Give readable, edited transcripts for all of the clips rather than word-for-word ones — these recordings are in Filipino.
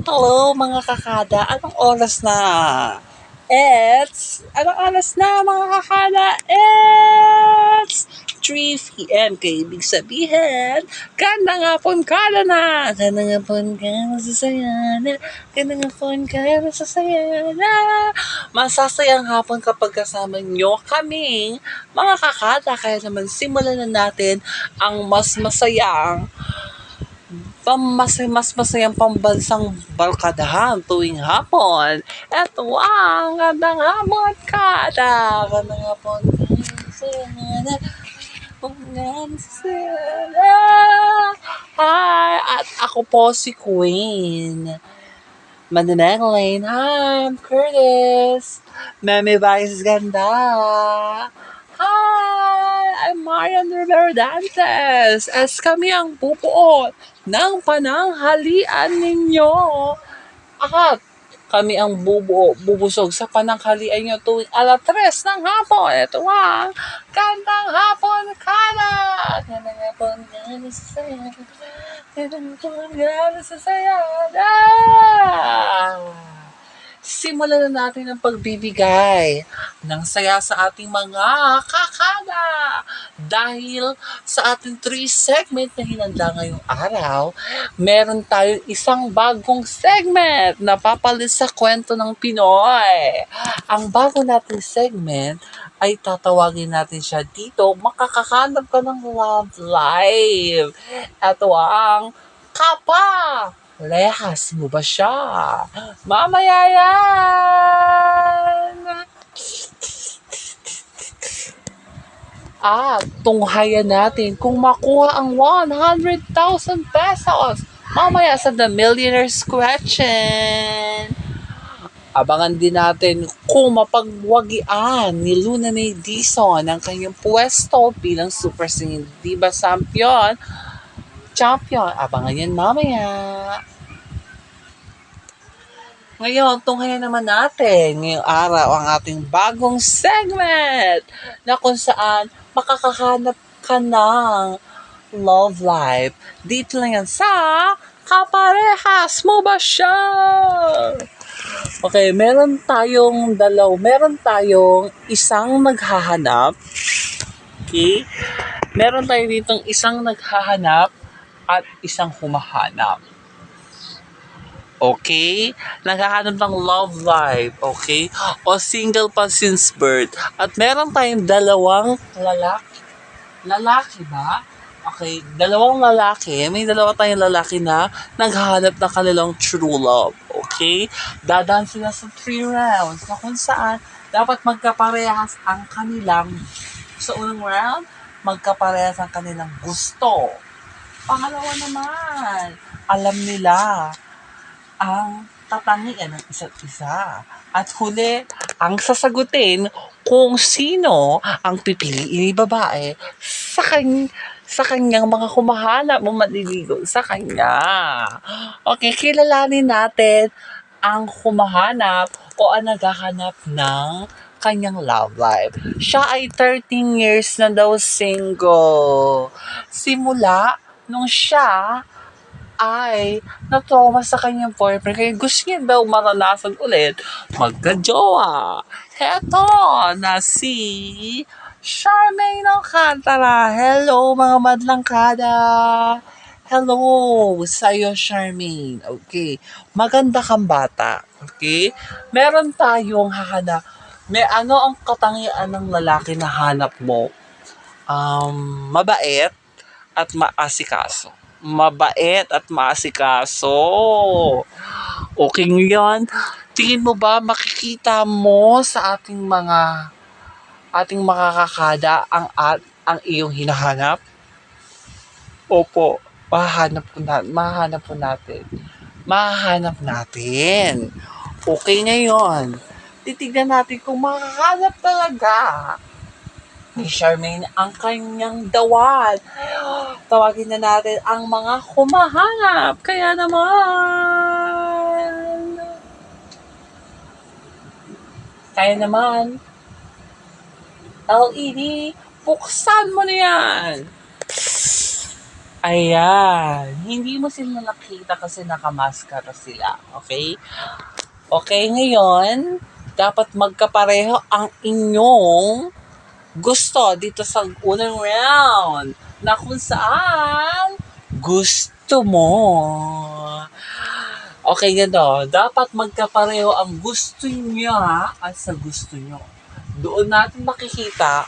Hello mga kakada, anong oras na? Anong oras na mga kakada? It's 3 p.m. Kaya ibig sabihin, ganda nga pon kada na. Ganda nga pon ka, masasaya na. Ganda nga pon ka, masasaya na. Masasayang hapon kapag kasama nyo kaming mga kakada. Kaya naman simulan na natin ang mas masayang mas masayang pambansang barkadahan tuwing hapon. Eto ang gandang hapon kada. Gandang hapon kada. Hi! At ako po si Queen. Mananangling. Hi, I'm Curtis. Meme Vice Ganda. Hi! I'm Marian Rivera Dantes. As kami ang bubuo ng pananghalian ninyo. At kami ang bubusog sa pananghalian nyo tuwing 3:00 ng hapon. Ito ang Kantang Hapon Kana! Kantang Hapon Kana sa saya. Kantang Hapon Kana sa saya. Simulan na natin ang pagbibigay ng saya sa ating mga kakada. Dahil sa ating 3 segment na hinanda ngayong araw, meron tayo isang bagong segment na papalit sa kwento ng Pinoy. Ang bago nating segment ay tatawagin natin siya dito, makakahanap ka ng love life. Ito ang Kapa! Lehas mo ba siya? Mamaya yan! At tunghayan natin kung makuha ang 100,000 pesos mamaya sa The Millionaire's Question. Abangan din natin kung mapagwagian ni Luna May Dizon ang kanyang pwesto bilang Super Singing Diva Champion. Abangan yan mamaya. Ngayon, tunghayan naman natin ngayong araw ang ating bagong segment na kung saan makakahanap ka ng love life. Dito lang yan sa Kaparehas Mo Ba Siya? Okay, meron tayong isang naghahanap. Okay? Meron tayo ditong isang naghahanap at isang humahanap. Okay? Naghahanap ng love life, okay? O single pa since birth. At meron tayong dalawang lalaki. Lalaki ba? Okay, dalawang lalaki. May dalawa tayong lalaki na naghahanap ng kanilang true love. Okay? Dadaan sila sa 3 rounds na kung saan dapat magkaparehas ang kanilang sa unang round, magkaparehas ang kanilang gusto. Pangalawa naman, alam nila ang tatangian ng isa't isa. At huli, ang sasagutin kung sino ang pipiliin ni babae sa kanyang mga humahanap mo maliligo sa kanya. Okay, kilalanin natin ang humahanap o ang naghahanap ng kanyang love life. Siya ay 13 years na daw single. Simula nung siya ay na-trauma sa kanyang boyfriend kaya gusto niya daw maranasan ulit magka-jowa. Heto na si Charmaine Alcantara. Hello mga madlang kada. Hello sa'yo Charmaine. Okay. Maganda kang bata. Okay. Meron tayong hahanap. May ano ang katangian ng lalaki na hanap mo? Mabait at maasikaso. Mabait at maasikaso. Okay ngayon, tingin mo ba makikita mo sa ating makakakada ang iyong hinahanap? Opo, mahahanap po natin. Mahahanap natin. Okay ngayon, titignan natin kung makakahanap talaga ni Charmaine ang kanyang dawat. Tawagin na natin ang mga humahanap. Kaya naman, LED, buksan mo na yan. Ayan. Hindi mo sila nakita kasi nakamaskara sila. Okay? Okay, ngayon, dapat magkapareho ang inyong gusto dito sa unang round na kung saan gusto mo. Okay, gano. Dapat magkapareho ang gusto niya at sa gusto nyo. Doon natin makikita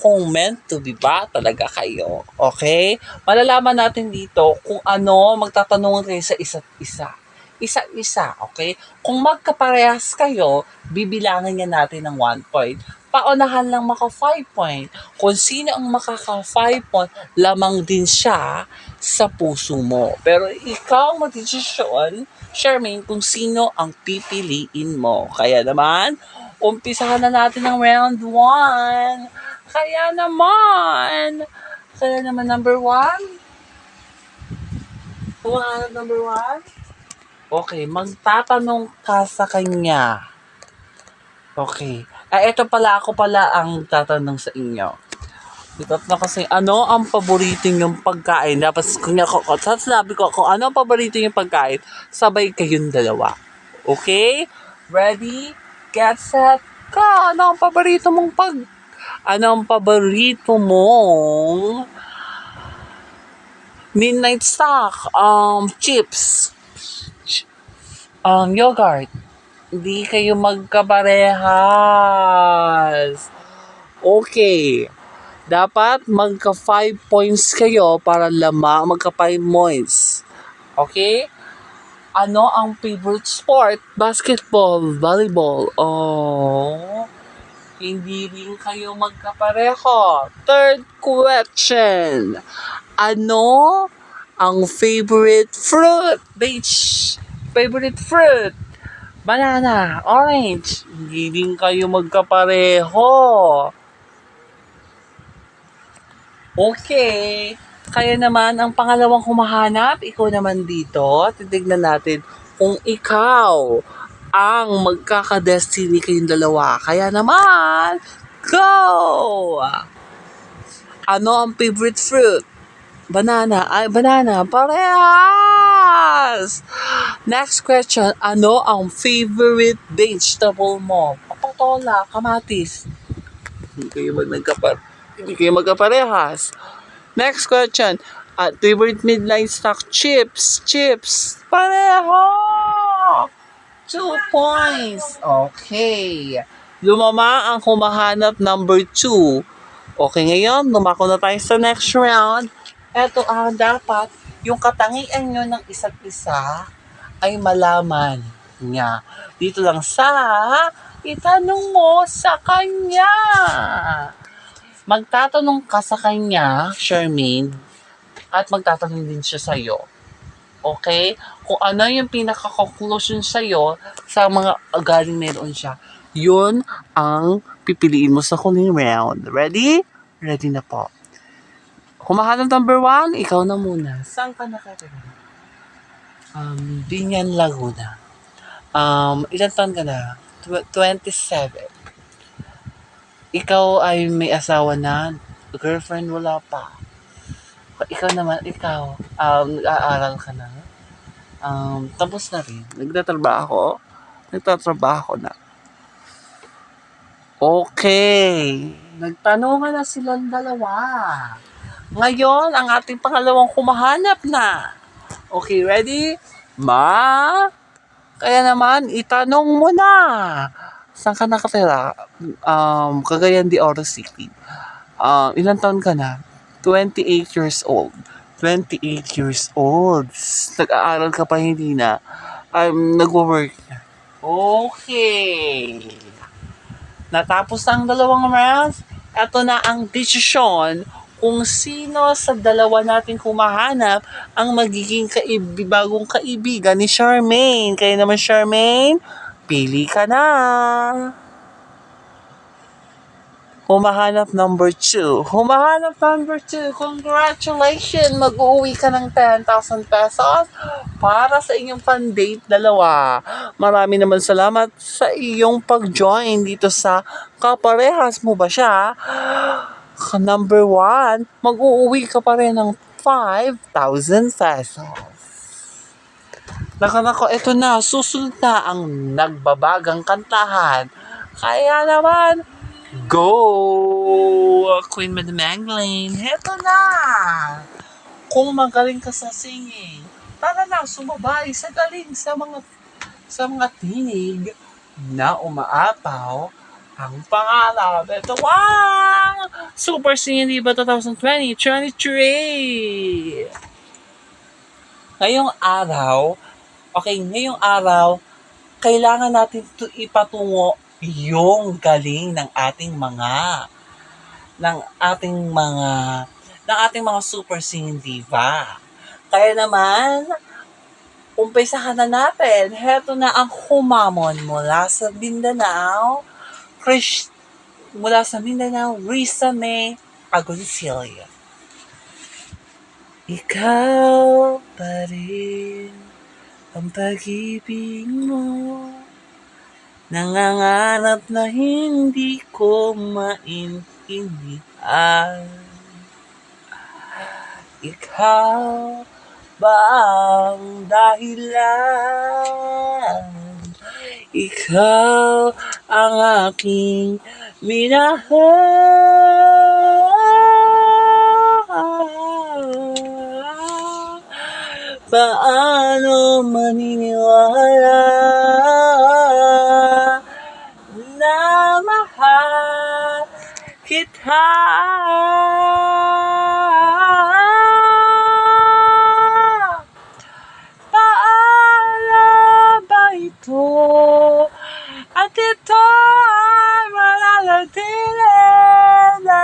kung meant to be ba talaga kayo. Okay? Malalaman natin dito kung ano magtatanungan kayo sa isa't isa. Isa-isa, okay? Kung magkaparehas kayo, bibilangin niya natin ng 1 point. Paunahan lang maka 5 point. Kung sino ang makaka 5 point, lamang din siya sa puso mo. Pero ikaw ang magdesisyon, Charmaine, kung sino ang pipiliin mo. Kaya naman, umpisahan na natin ang round 1. Kaya naman number 1. Humahanap number 1. Okay, magtatanong ka sa kanya. Okay. Ito pala, ako pala ang tatanong sa inyo. Ito na kasi, ano ang paborito niyong pagkain? Dapat sasabi ko kung ano ang paborito niyong pagkain, sabay kayong dalawa. Okay? Ready? Get set, go! Ano ang paborito mong midnight snack? Chips. Yogurt. Hindi kayo magkaparehas. Okay. Dapat magka 5 points kayo para magka 5 points. Okay? Ano ang favorite sport? Basketball, volleyball. Oh, hindi rin kayo magkapareho. Third question. Ano ang favorite fruit? Favorite fruit? Banana, orange. Hindi din kayo magkapareho. Okay. Kaya naman, ang pangalawang humahanap, ikaw naman dito. Titignan natin kung ikaw ang magkaka-destiny kayong dalawa. Kaya naman, go! Ano ang favorite fruit? Banana. Parehas! Next question, ano ang favorite vegetable mo? Patola, kamatis. Hindi kayo magkaparehas. Next question, favorite midnight snack? Chips. Pareho! 2 points. Okay. Lumama ang humahanap number 2. Okay, ngayon, lumako na tayo sa next round. Eto ang dapat, yung katangian nyo ng isa't isa ay malaman niya. Dito lang sa itanong mo sa kanya. Magtatanong ka sa kanya, Charmaine, at magtatanong din siya sa'yo. Okay? Kung ano yung pinaka-conclusion sa'yo sa mga galing meron siya, yun ang pipiliin mo sa huling round. Ready? Ready na po. Humahanap number 1, ikaw na muna. Saan ka nakatira? Binyan, Laguna. Ilan taon ka na? 27. Ikaw ay may asawa na? Girlfriend, wala pa. Ikaw naman, nag-aaral ka na? Tapos na rin. Nagtatrabaho na. Okay. Nagtanungan na silang dalawa. Ngayon, ang ating pangalawang humahanap na. Okay, ready? Kaya naman, itanong mo na. Saan ka nakatira? Cagayan de Oro City. Ilan taon ka na? 28 years old. 28 years old. Nag-aaral ka pa, hindi na. Nag-work na. Okay. Natapos ang dalawang rounds. Ito na ang desisyon kung sino sa dalawa nating humahanap ang magiging bagong kaibigan ni Charmaine. Kaya naman, Charmaine, pili ka na. Humahanap number 2. Congratulations! Mag-uwi ka ng 10,000 pesos para sa inyong pan-date dalawa. Marami naman salamat sa iyong pag-join dito sa Kaparehas Mo Ba Siya? Number 1, mag-uuwi ka pa rin ng 5,000 pesos. Nako, eto na, susunod na ang nagbabagang kantahan. Kaya naman, go! Queen Madam Magdalene, eto na! Kung magaling ka sa singing, tara na, sumabay sa galing sa mga tinig na umaapaw ang pangarap. Ito ang Super Singing Diva 2023! Ngayong araw, kailangan natin ipatungo yung galing ng ating mga super singing diva. Kaya naman, umpisahan na natin. Heto na ang humamon mula sa Mindanao, Risa May Agoncillo. Ikaw pa rin ang pag-ibig mo, nangangarap na hindi ko maintindihan. Ikaw ba ang dahilan? Ikaw ang aking minahal. Paano maniniwala na mahal kita? Paano ba ito? At ito ay mananatili na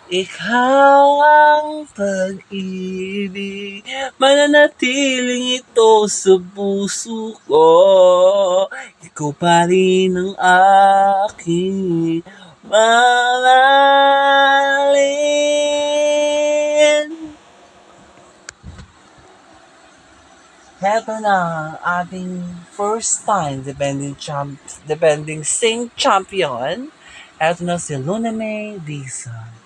ikaw ang pag-ibig, mananatiling ito sa puso ko. Ikaw pa rin ang aking mamahalin. Heto na ang ating first time defending sing champion. Heto na si Luna May Dizon.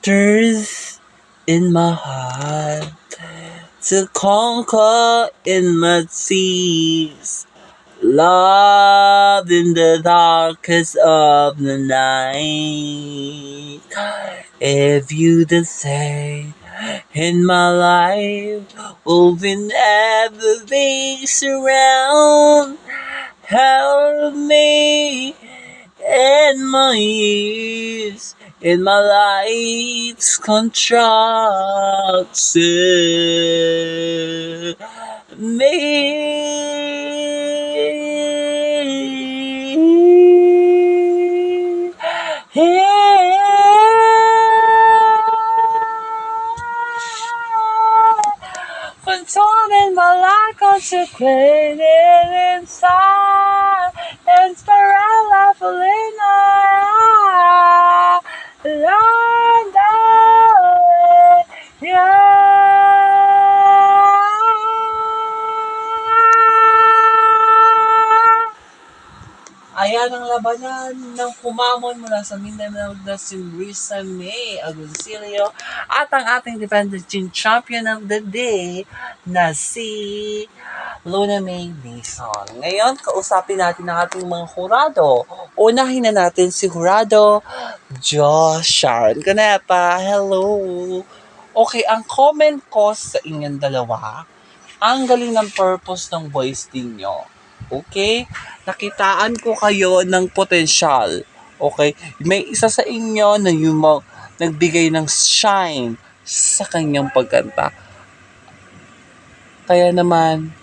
Tears in my heart to conquer in my tears. Love in the darkest of the night. If you the same in my life, woven everything surround. Help me in my years, in my life's contraction. Consuming my life, consecrated inside, inspired life Ayan ang labanan ng kumamon mula sa Mindanao na si Risa May Agoncillo at ang ating defending champion of the day na si Luna May Dizon. Ngayon, kausapin natin ang ating mga hurado. Unahin na natin si Hurado Josh Sharon Canepa. Hello! Okay, ang comment ko sa inyong dalawa, ang galing ng purpose ng voice ninyo. Okay? Nakitaan ko kayo ng potensyal. Okay? May isa sa inyo na yung nagbigay ng shine sa kanyang pagkanta. Kaya naman,